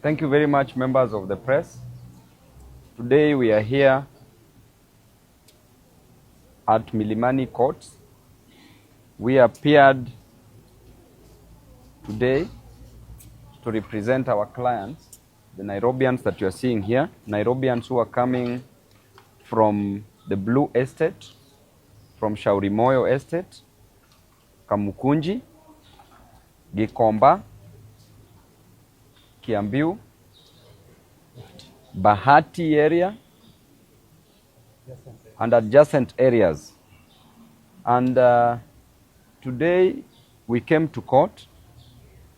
Thank you very much, members of the press. Today we are here at Milimani Court. We appeared today to represent our clients, the Nairobians that you are seeing here, Nairobians who are coming from the Blue Estate, from Shaurimoyo Estate, Kamukunji, Gikomba, Kiambu, Bahati area, and adjacent areas. And today we came to court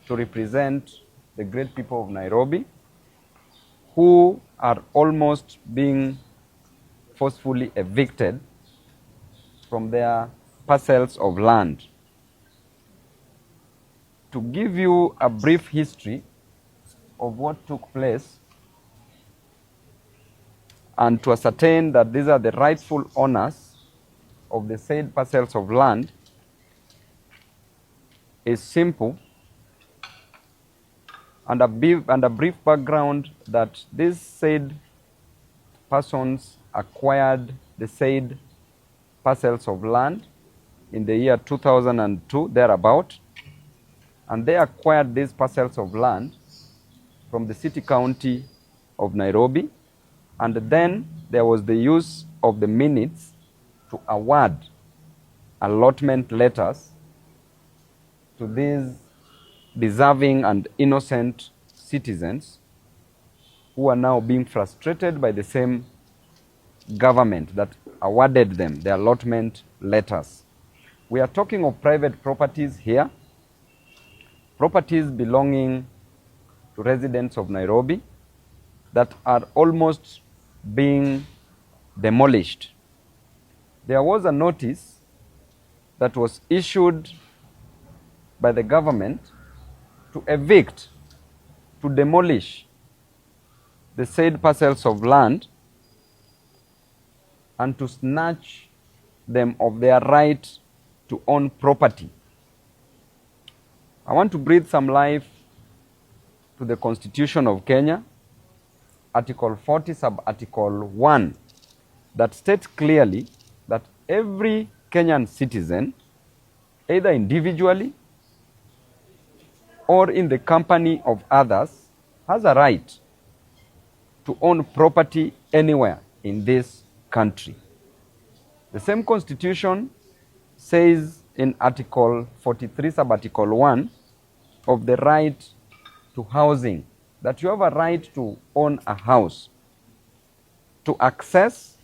to represent the great people of Nairobi who are almost being forcefully evicted from their parcels of land. To give you a brief history of what took place and to ascertain that these are the rightful owners of the said parcels of land is simple, and a brief background that these said persons acquired the said parcels of land in the year 2002, thereabout, and they acquired these parcels of land from the city county of Nairobi, and then there was the use of the minutes to award allotment letters to these deserving and innocent citizens who are now being frustrated by the same government that awarded them the allotment letters. We are talking of private properties here, properties belonging to residents of Nairobi that are almost being demolished. There was a notice that was issued by the government to evict, to demolish the said parcels of land and to snatch them of their right to own property. I want to breathe some life to the Constitution of Kenya, Article 40, Sub-Article 1, that states clearly that every Kenyan citizen, either individually or in the company of others, has a right to own property anywhere in this country. The same Constitution says in Article 43, Sub-Article 1, of the right to housing, that you have a right to own a house, to access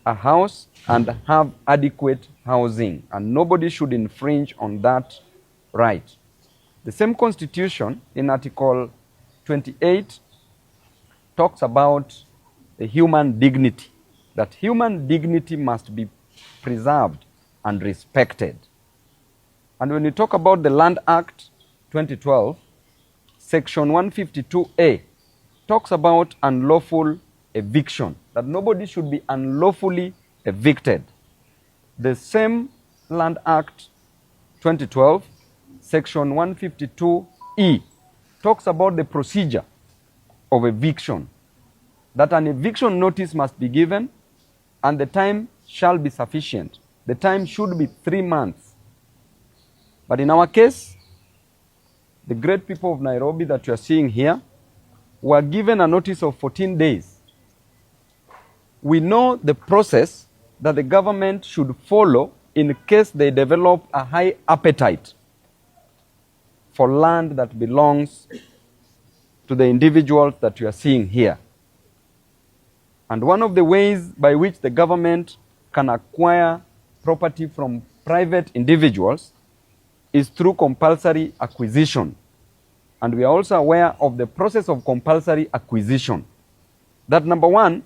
a house and have adequate housing, and nobody should infringe on that right. The same Constitution in Article 28 talks about the human dignity, that human dignity must be preserved and respected. And when we talk about the Land Act 2012, Section 152A talks about unlawful eviction, that nobody should be unlawfully evicted. The same Land Act 2012, Section 152E talks about the procedure of eviction, that an eviction notice must be given and the time shall be sufficient. The time should be 3 months. But in our case, the great people of Nairobi that you are seeing here were given a notice of 14 days. We know the process that the government should follow in case they develop a high appetite for land that belongs to the individuals that you are seeing here. And one of the ways by which the government can acquire property from private individuals is through compulsory acquisition. And we are also aware of the process of compulsory acquisition. That number one,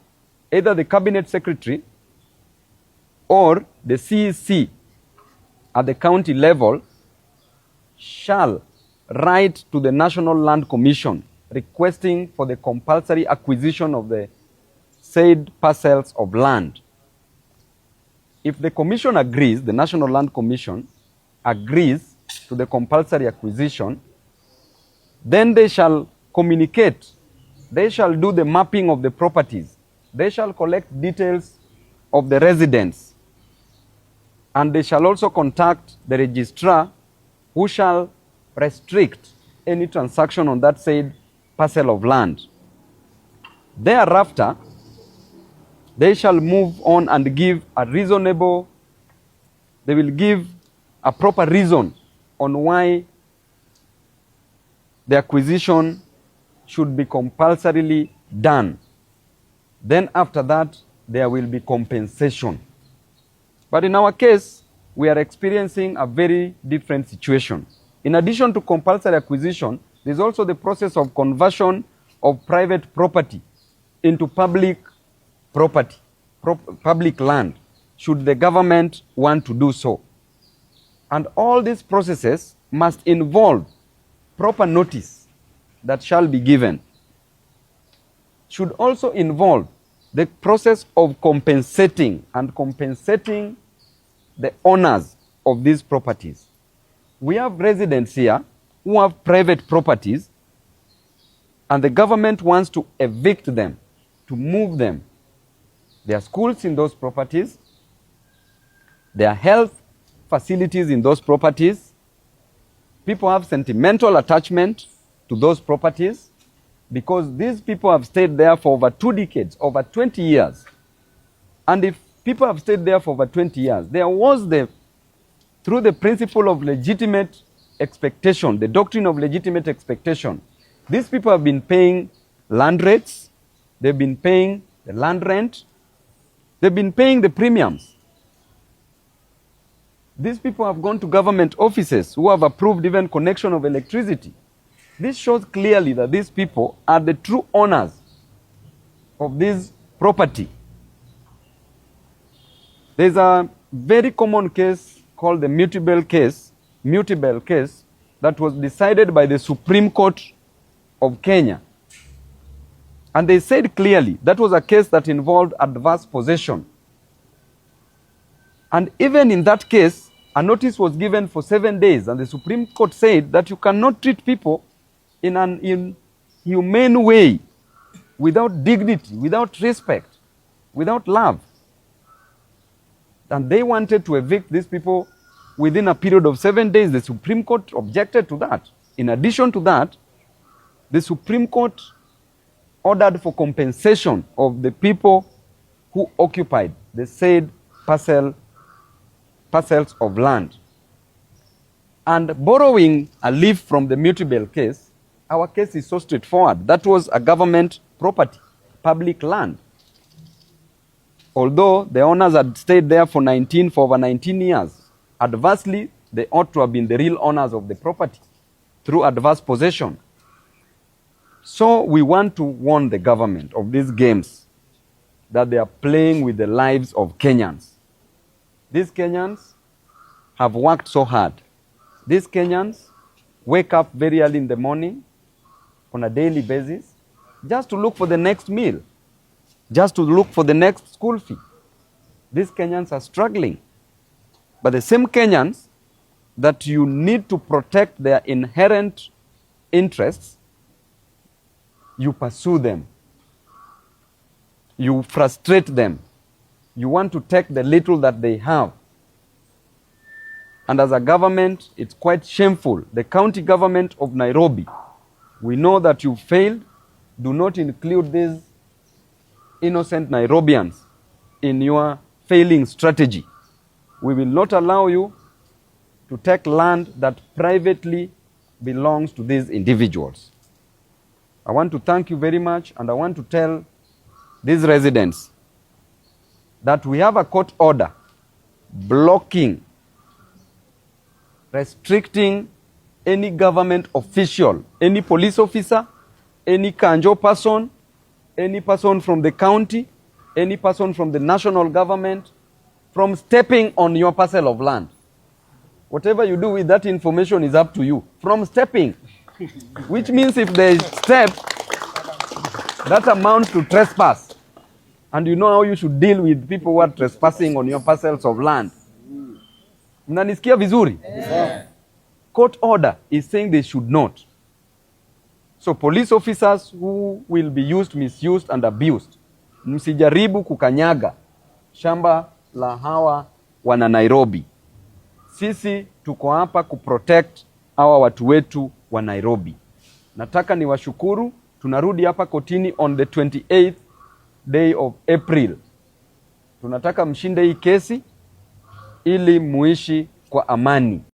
either the cabinet secretary or the CEC at the county level shall write to the National Land Commission requesting for the compulsory acquisition of the said parcels of land. If the commission agrees, the National Land Commission agrees to the compulsory acquisition, then they shall communicate. They shall do the mapping of the properties. They shall collect details of the residents. And they shall also contact the registrar, who shall restrict any transaction on that said parcel of land. Thereafter, they shall move on and give a reasonable, they will give a proper reason on why the acquisition should be compulsorily done. Then after that, there will be compensation. But in our case, we are experiencing a very different situation. In addition to compulsory acquisition, there's also the process of conversion of private property into public property, public land, should the government want to do so. And all these processes must involve proper notice that shall be given. Should also involve the process of compensating the owners of these properties. We have residents here who have private properties, and the government wants to evict them, to move them. There are schools in those properties. There are health facilities in those properties. People have sentimental attachment to those properties because these people have stayed there for over 2 decades, over 20 years. And if people have stayed there for over 20 years, there was through the principle of legitimate expectation, the doctrine of legitimate expectation, these people have been paying land rates, they've been paying the land rent, they've been paying the premiums. These people have gone to government offices who have approved even connection of electricity. This shows clearly that these people are the true owners of this property. There's a very common case called the mutable case, that was decided by the Supreme Court of Kenya. And they said clearly that was a case that involved adverse possession. And even in that case, a notice was given for 7 days, and the Supreme Court said that you cannot treat people in an inhumane way, without dignity, without respect, without love. And they wanted to evict these people within a period of 7 days. The Supreme Court objected to that. In addition to that, the Supreme Court ordered for compensation of the people who occupied the said parcels of land. And borrowing a leaf from the mutable case, our case is so straightforward. That was a government property, public land. Although the owners had stayed there for over 19 years, adversely, they ought to have been the real owners of the property through adverse possession. So we want to warn the government of these games, that they are playing with the lives of Kenyans. These Kenyans have worked so hard. These Kenyans wake up very early in the morning on a daily basis just to look for the next meal, just to look for the next school fee. These Kenyans are struggling. But the same Kenyans that you need to protect their inherent interests, you pursue them. You frustrate them. You want to take the little that they have. And as a government, it's quite shameful. The county government of Nairobi, we know that you failed. Do not include these innocent Nairobians in your failing strategy. We will not allow you to take land that privately belongs to these individuals. I want to thank you very much, and I want to tell these residents that we have a court order blocking, restricting any government official, any police officer, any kanjo person, any person from the county, any person from the national government, from stepping on your parcel of land. Whatever you do with that information is up to you. From stepping, which means if they step, that amounts to trespass. And you know how you should deal with people who are trespassing on your parcels of land. Mnanisikia vizuri? Yeah. Court order is saying they should not. So police officers who will be used, misused and abused, msijaribu kukanyaga shamba la hawa wana Nairobi. Sisi tuko hapa kuprotect hawa watu wetu wa Nairobi. Nataka niwashukuru, tunarudi hapa kotini on the 28th day of April. Tunataka mshinde hii kesi ili muishi kwa amani.